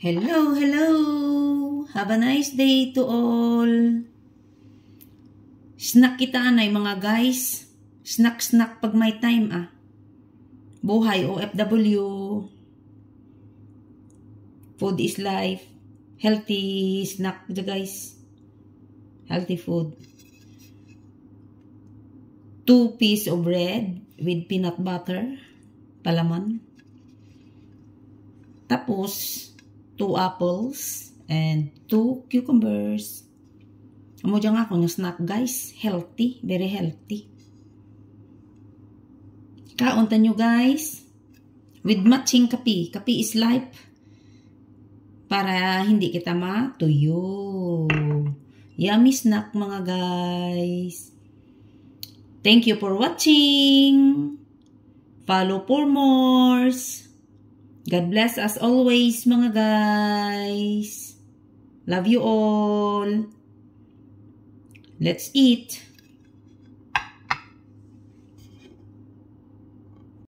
Hello, hello! Have a nice day to all! Snack kita anay mga guys. Snack pag may time Buhay OFW. Food is life. Healthy snack guys. Healthy food. 2 pieces of bread with peanut butter. Palaman. Tapos 2 apples and 2 cucumbers. Amo dyan ako ng snack guys. Healthy. Very healthy. Kaunta nyo guys. With matching kape. Kape is life. Para hindi kita matuyo. Yummy snack mga guys. Thank you for watching. Follow for more. God bless as always mga guys. Love you all. Let's eat.